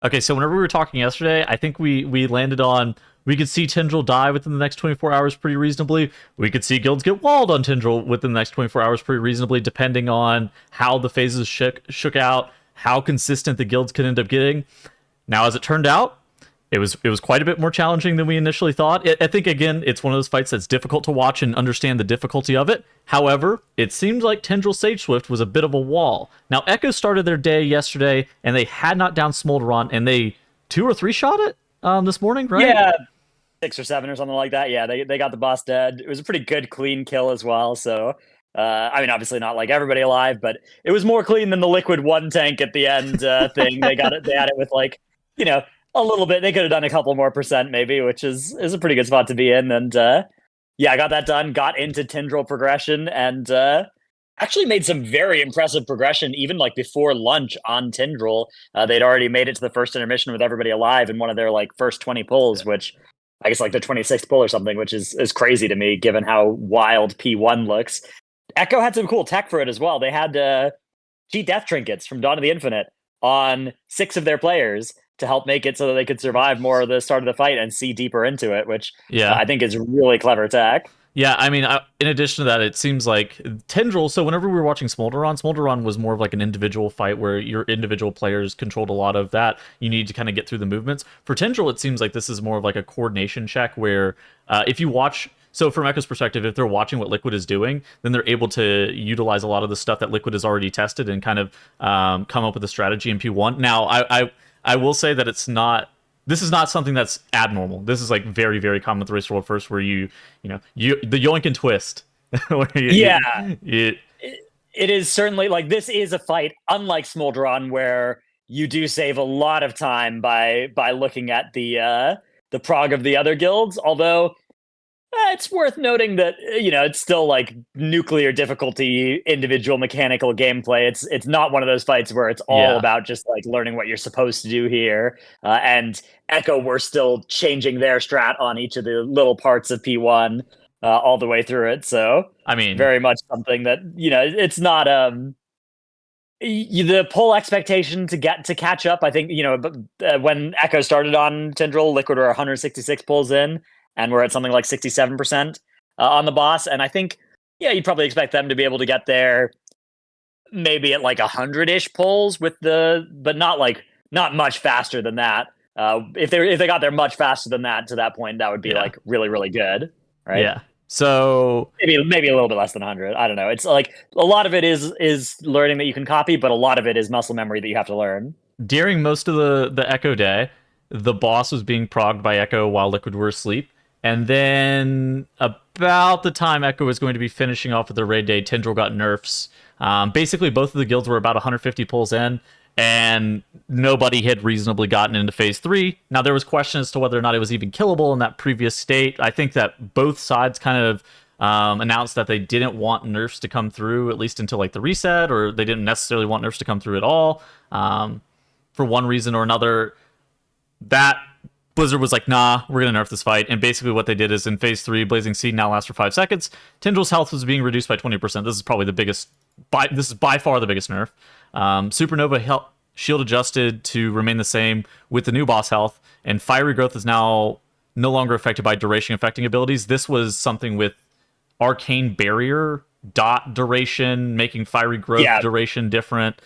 Okay, so whenever we were talking yesterday, I think we landed on we could see Tindral die within the next 24 hours pretty reasonably. We could see guilds get walled on Tindral within the next 24 hours pretty reasonably, depending on how the phases shook out, how consistent the guilds could end up getting. Now, as it turned out, it was quite a bit more challenging than we initially thought. I think again, it's one of those fights that's difficult to watch and understand the difficulty of it. However, it seems like Tindral Sageswift was a bit of a wall. Now, Echo started their day yesterday, and they had not down Smolderon, and they two or three shot it this morning, right? Yeah, 6 or 7 or something like that. Yeah, they got the boss dead. It was a pretty good clean kill as well. So I mean, obviously not like everybody alive, but it was more clean than the liquid one tank at the end thing. They got it. They had it with like you know a little bit. They could have done a couple more percent maybe, which is a pretty good spot to be in. And yeah, I got that done. Got into Tindral progression and actually made some very impressive progression even like before lunch on Tindral. They'd already made it to the first intermission with everybody alive in one of their like first 20 pulls, which I guess like the 26th pull or something, which is crazy to me given how wild P1 looks. Echo had some cool tech for it as well. They had cheat death trinkets from Dawn of the Infinite on 6 of their players to help make it so that they could survive more of the start of the fight and see deeper into it, which Yeah. I think is really clever tech. Yeah, I mean, in addition to that, it seems like Tendril. So whenever we were watching Smolderon was more of like an individual fight where your individual players controlled a lot of that. You need to kind of get through the movements. For Tendril, it seems like this is more of like a coordination check where if you watch. So from Echo's perspective, if they're watching what Liquid is doing, then they're able to utilize a lot of the stuff that Liquid has already tested and kind of come up with a strategy in P1. Now, I will say that it's not this is not something that's abnormal. This is like very, very common with Race World First, where you the yoink and twist. where Yeah, you it is certainly like this is a fight unlike Smolderon where you do save a lot of time by looking at the prog of the other guilds, although it's worth noting that it's still like nuclear difficulty, individual mechanical gameplay. It's not one of those fights where it's all yeah. about just like learning what you're supposed to do here. And Echo were still changing their strat on each of the little parts of P1 all the way through it. So I mean, very much something that it's not the pull expectation to get to catch up. I think when Echo started on Tindral, Liquid were 166 pulls in, and we're at something like 67% on the boss. And I think you'd probably expect them to be able to get there maybe at like 100-ish pulls but not much faster than that. If they got there much faster than that to that point, that would be yeah, like really really good, right? yeah. So Maybe a little bit less than 100. I don't know. It's like a lot of it is learning that you can copy, but a lot of it is muscle memory that you have to learn. during most of the Echo day, the boss was being progged by Echo while Liquid were asleep. And then about the time Echo was going to be finishing off with the raid day, Tindral got nerfs. Basically, both of the guilds were about 150 pulls in, and nobody had reasonably gotten into phase 3. Now, there was question as to whether or not it was even killable in that previous state. I think that both sides kind of announced that they didn't want nerfs to come through, at least until like the reset, or they didn't necessarily want nerfs to come through at all. For one reason or another, that Blizzard was like, nah, we're going to nerf this fight. And basically what they did is in phase 3, Blazing Seed now lasts for 5 seconds. Tindral's health was being reduced by 20%. This is probably the biggest, this is by far the biggest nerf. Supernova shield adjusted to remain the same with the new boss health. And Fiery Growth is now no longer affected by duration affecting abilities. This was something with Arcane Barrier dot duration, making Fiery Growth duration different.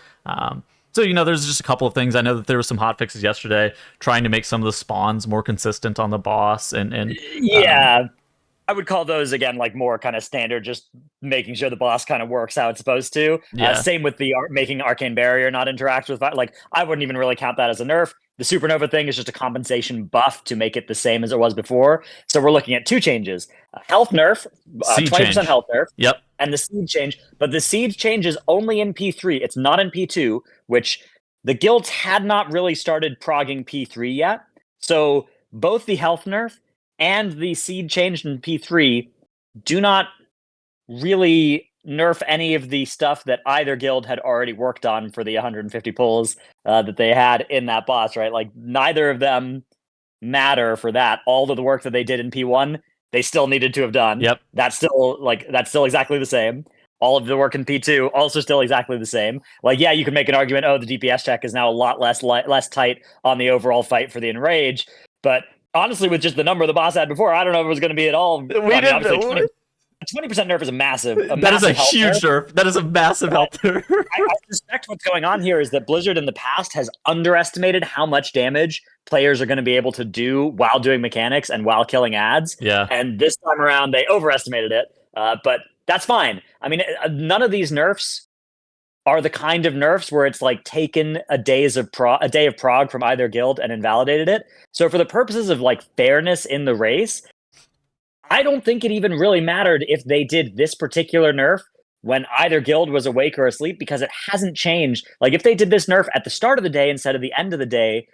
So, there's just a couple of things. I know that there were some hot fixes yesterday trying to make some of the spawns more consistent on the boss. And Yeah, I would call those again like more kind of standard, just making sure the boss kind of works how it's supposed to. yeah. Same with the making Arcane Barrier not interact with like I wouldn't even really count that as a nerf. The Supernova thing is just a compensation buff to make it the same as it was before. So we're looking at two changes: a health nerf, Seed 20% change. health nerf, Yep. and the seed change. But the seed change is only in P3. It's not in P2, which the guilds had not really started progging P3 yet. So both the health nerf and the seed change in P3 do not really nerf any of the stuff that either guild had already worked on for the 150 pulls that they had in that boss, right? Like neither of them matter for that. All of the work that they did in P1, they still needed to have done. Yep. That's still exactly the same. all of the work in P2 also still exactly the same. Like, yeah, you could make an argument, oh, the DPS check is now a lot less tight on the overall fight for the Enrage, but honestly, with just the number the boss had before, I don't know if it was going to be at all. We didn't. Obviously, 20% nerf is a massive. That is a huge nerf. That is a massive health nerf. I suspect what's going on here is that Blizzard in the past has underestimated how much damage players are going to be able to do while doing mechanics and while killing ads. Yeah. And this time around, they overestimated it. But that's fine. I mean, none of these nerfs are the kind of nerfs where it's like taken a day of prog from either guild and invalidated it. So for the purposes of like fairness in the race, I don't think it even really mattered if they did this particular nerf when either guild was awake or asleep, because it hasn't changed. Like, if they did this nerf at the start of the day instead of the end of the day,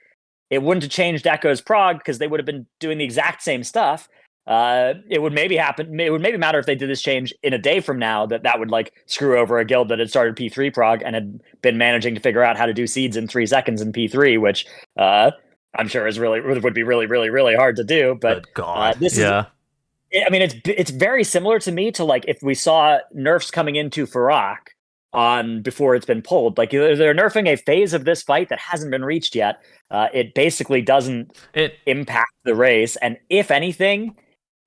it wouldn't have changed Echo's prog because they would have been doing the exact same stuff. It would maybe matter if they did this change in a day from now, that would like screw over a guild that had started P3 prog and had been managing to figure out how to do seeds in 3 seconds in P3, which I'm sure would be really hard to do. But this is. I mean, it's very similar to me to like if we saw nerfs coming into Farak on before it's been pulled. Like they're nerfing a phase of this fight that hasn't been reached yet. It basically doesn't impact the race, and if anything,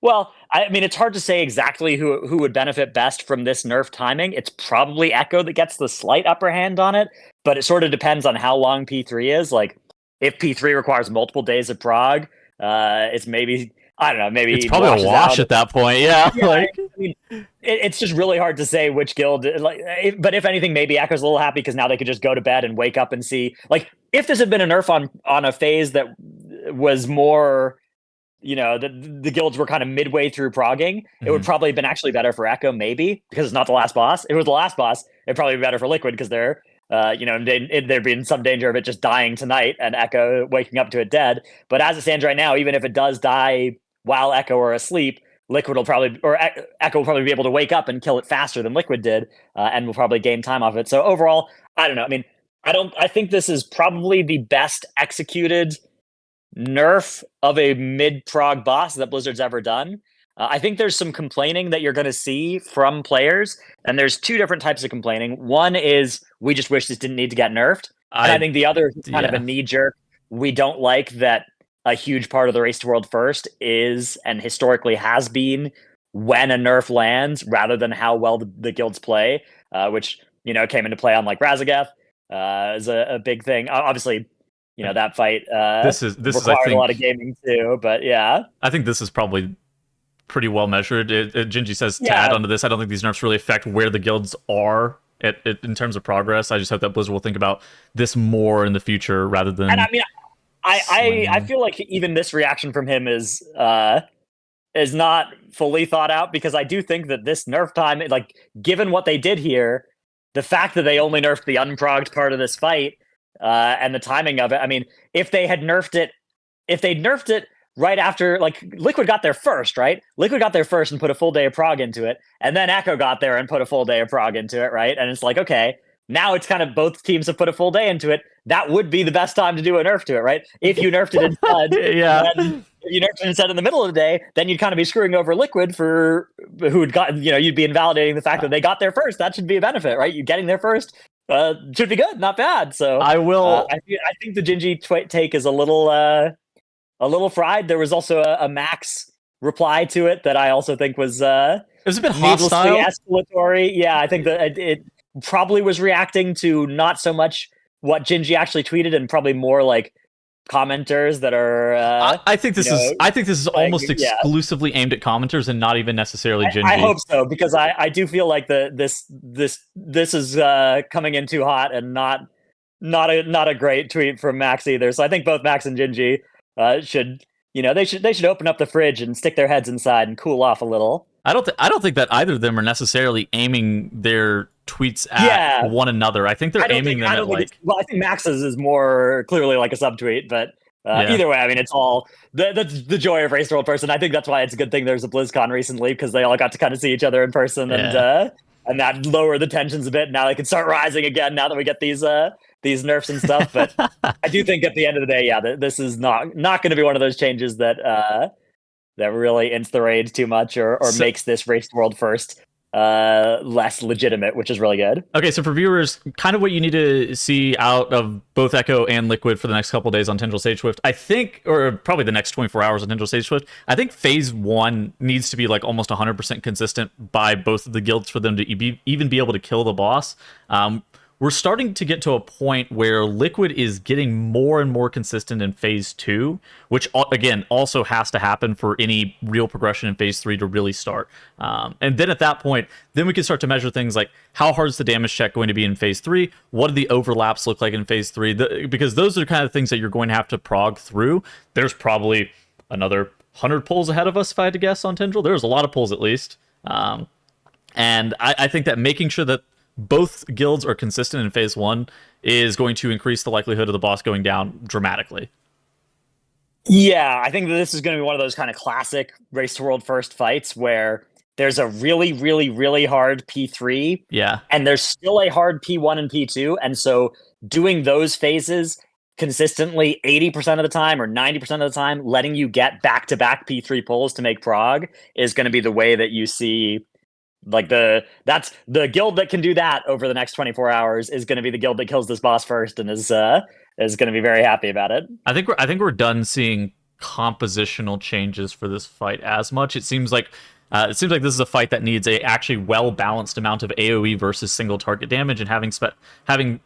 well, I mean, it's hard to say exactly who would benefit best from this nerf timing. It's probably Echo that gets the slight upper hand on it, but it sort of depends on how long P3 is. Like if P3 requires multiple days of prog, it's maybe. I don't know. Maybe it's probably a wash at that point. Yeah, I mean, it's just really hard to say which guild. But if anything, maybe Echo's a little happy because now they could just go to bed and wake up and see. Like, if this had been a nerf on a phase that was more, the guilds were kind of midway through progging, it would probably have been actually better for Echo, maybe because it's not the last boss. If it was the last boss, it'd probably be better for Liquid because they're. There'd be in some danger of it just dying tonight and Echo waking up to it dead. But as it stands right now, even if it does die while Echo are asleep, Echo will probably be able to wake up and kill it faster than Liquid did, and will probably gain time off it. So overall, I don't know. I mean, I think this is probably the best executed nerf of a mid-prog boss that Blizzard's ever done. I think there's some complaining that you're going to see from players, and there's 2 different types of complaining. One is, we just wish this didn't need to get nerfed. And I think the other is kind of a knee-jerk. We don't like that a huge part of the Race to World First is, and historically has been, when a nerf lands, rather than how well the guilds play, which, came into play on like Razageth, is a big thing. Obviously, that fight this required a lot of gaming too, but yeah. I think this is probably pretty well measured. Gingy says to add onto this, I don't think these nerfs really affect where the guilds are in terms of progress. I just hope that Blizzard will think about this more in the future rather than. And I mean, I feel like even this reaction from him is not fully thought out, because I do think that this nerf time, like given what they did here, the fact that they only nerfed the unprogged part of this fight and the timing of it. I mean, if they'd nerfed it right after, like, Liquid got there first, right? Liquid got there first and put a full day of prog into it, and then Echo got there and put a full day of prog into it, right? And it's like, okay, now it's kind of both teams have put a full day into it. That would be the best time to do a nerf to it, right? If you nerfed it instead, if you nerfed it instead in the middle of the day, then you'd kind of be screwing over Liquid for who had gotten, you'd be invalidating the fact that they got there first. That should be a benefit, right? You getting there first should be good, not bad. So I will. I think the Gingy take is a little fried. There was also a Max reply to it that I also think was it was a bit hostile, escalatory. Yeah, I think that it probably was reacting to not so much what Gingy actually tweeted, and probably more like commenters that are. I think this is almost exclusively aimed at commenters and not even necessarily Gingy. I hope so, because I do feel like this is coming in too hot and not a great tweet from Max either. So I think both Max and Gingy should open up the fridge and stick their heads inside and cool off a little. I don't think that either of them are necessarily aiming their tweets at one another. I think they're aiming them at like. Well, I think Max's is more clearly like a subtweet, but either way, I mean, it's all that's the joy of Race to World Person. I think that's why it's a good thing there's a BlizzCon recently, because they all got to kind of see each other in person, and that lowered the tensions a bit. Now they can start rising again now that we get these nerfs and stuff. But I do think at the end of the day, this is not going to be one of those changes that really ins the raids too much or makes this Race to World First less legitimate, which is really good. Okay, so for viewers, kind of what you need to see out of both Echo and Liquid for the next couple of days on Tindral Sageswift, I think, or probably the next 24 hours on Tindral Sageswift, I think Phase 1 needs to be like almost 100% consistent by both of the guilds for them to even be able to kill the boss. We're starting to get to a point where Liquid is getting more and more consistent in Phase 2, which, again, also has to happen for any real progression in Phase 3 to really start. And then at that point, then we can start to measure things like how hard is the damage check going to be in Phase 3? What do the overlaps look like in Phase 3? Because those are the kind of things that you're going to have to prog through. There's probably another 100 pulls ahead of us, if I had to guess, on Tindral. There's a lot of pulls, at least. And I think that making sure that both guilds are consistent in Phase 1 is going to increase the likelihood of the boss going down dramatically. Yeah, I think that this is going to be one of those kind of classic Race to World First fights where there's a really, really, really hard P3. Yeah. And there's still a hard P1 and P2. And so doing those phases consistently 80% of the time or 90% of the time, letting you get back-to-back P3 pulls to make prog is going to be the way that you see. Like that's the guild that can do that over the next 24 hours is going to be the guild that kills this boss first and is going to be very happy about it. I think we're done seeing compositional changes for this fight as much. It seems like this is a fight that needs a actually well balanced amount of AoE versus single target damage, and having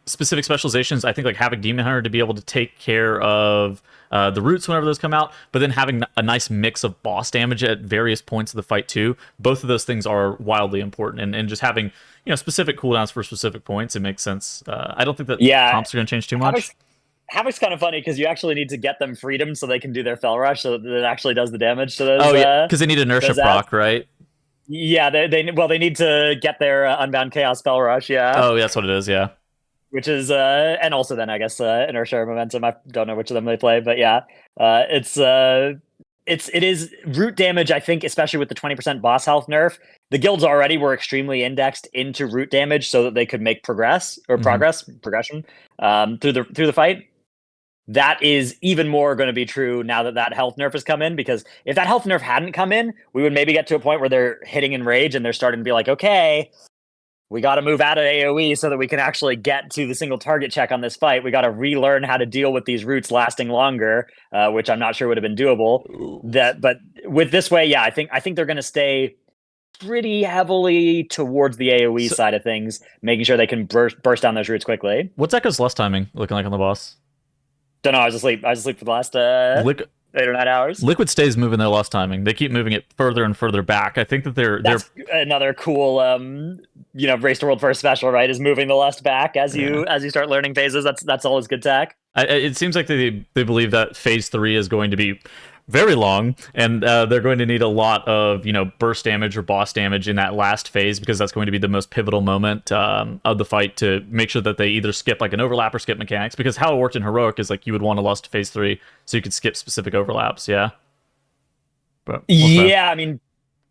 specific specializations. I think like having Demon Hunter to be able to take care of the roots whenever those come out, but then having a nice mix of boss damage at various points of the fight too. Both of those things are wildly important, and just having specific cooldowns for specific points, it makes sense. I don't think that comps are going to change too much. Havoc's kind of funny because you actually need to get them freedom so they can do their Fell Rush so that it actually does the damage to those. Oh yeah, because they need inertia proc, right? Yeah, they need to get their Unbound Chaos Fell Rush. Yeah. Oh, yeah, that's what it is. Yeah. Which is and also then I guess inertia or momentum. I don't know which of them they play, but yeah, it is root damage. I think especially with the 20% boss health nerf, the guilds already were extremely indexed into root damage so that they could make progression through the fight. That is even more going to be true now that health nerf has come in, because if that health nerf hadn't come in, we would maybe get to a point where they're hitting in rage and they're starting to be like, okay, we got to move out of AoE so that we can actually get to the single target check on this fight. We got to relearn how to deal with these roots lasting longer, which I'm not sure would have been doable. But with this way, yeah, I think they're going to stay pretty heavily towards the AoE side of things, making sure they can burst down those roots quickly. What's Echo's lust timing looking like on the boss? Don't know. I was asleep for the last 8 or 9 hours. Liquid stays moving their lust timing. They keep moving it further and further back. I think that they're another cool Race to World First special, right? Is moving the lust back as you start learning phases. That's always good tech. It seems like they believe that Phase 3 is going to be very long, and they're going to need a lot of burst damage or boss damage in that last phase, because that's going to be the most pivotal moment of the fight to make sure that they either skip like an overlap or skip mechanics. Because how it worked in Heroic is like you would want to lust Phase 3 so you could skip specific overlaps. Yeah. But I mean,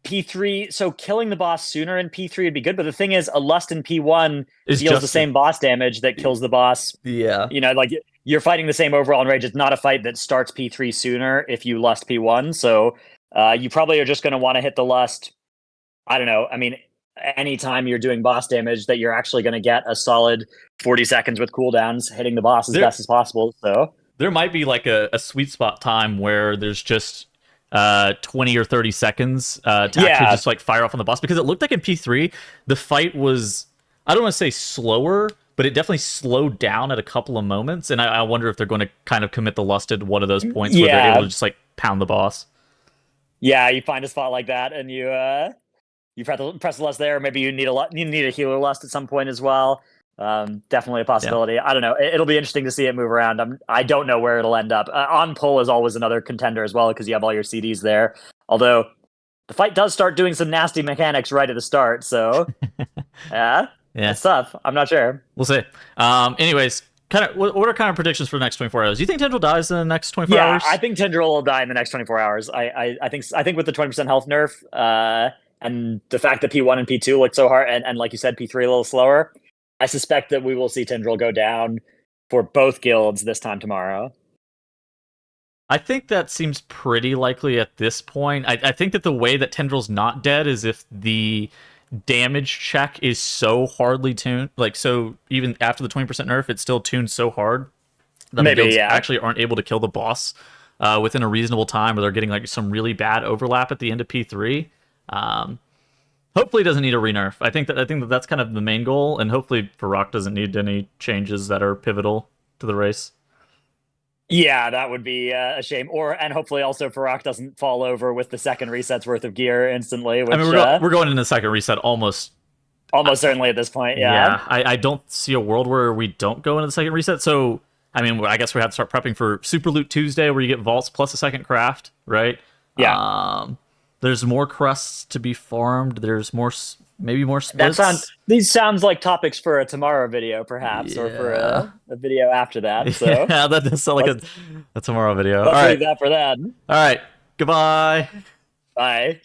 P3, so killing the boss sooner in P3 would be good, but the thing is, a lust in P1 deals the same boss damage that kills the boss. Yeah. Like you're fighting the same overall enrage. It's not a fight that starts P3 sooner if you lust P1. So you probably are just going to want to hit the lust. I don't know. I mean, anytime you're doing boss damage that you're actually going to get a solid 40 seconds with cooldowns, hitting the boss as best as possible. So there might be like a sweet spot time where there's just 20 or 30 seconds to actually just like fire off on the boss, because it looked like in P3 the fight was, I don't want to say slower, but it definitely slowed down at a couple of moments, and I wonder if they're going to kind of commit the lust at one of those points where they're able to just like pound the boss. Yeah, you find a spot like that and you press the lust there. Maybe you need a healer lust at some point as well. Definitely a possibility. Yeah. I don't know. It'll be interesting to see it move around. I don't know where it'll end up. On pull is always another contender as well, because you have all your CDs there. Although the fight does start doing some nasty mechanics right at the start, so yeah, it's tough. I'm not sure. We'll see. Anyways, what are kind of predictions for the next 24 hours? Do you think Tindral dies in the next 24 hours? Yeah, I think Tindral will die in the next 24 hours. I think with the 20% health nerf, and the fact that P1 and P2 look so hard, and like you said, P3 a little slower, I suspect that we will see Tindral go down for both guilds this time tomorrow. I think that seems pretty likely at this point. I think that the way that Tindral's not dead is if the damage check is so hardly tuned. Like, so even after the 20% nerf, it's still tuned so hard that the Maybe, guilds yeah. actually aren't able to kill the boss within a reasonable time, or they're getting like some really bad overlap at the end of P3. Um, Hopefully, it doesn't need a renerf. I think that that's kind of the main goal, and hopefully, Farok doesn't need any changes that are pivotal to the race. Yeah, that would be a shame. And hopefully also Farok doesn't fall over with the second reset's worth of gear instantly, I mean, which we're going into the second reset almost. almost certainly at this point, yeah. Yeah, I don't see a world where we don't go into the second reset. So, I mean, I guess we have to start prepping for Super Loot Tuesday, where you get vaults plus a second craft, right? Yeah. There's more crusts to be farmed. There's maybe more splits. These sounds like topics for a tomorrow video, perhaps, or for Yeah. a video after that. So Yeah, that does sound like a tomorrow video. All let's right. leave that for then. All right. Goodbye. Bye.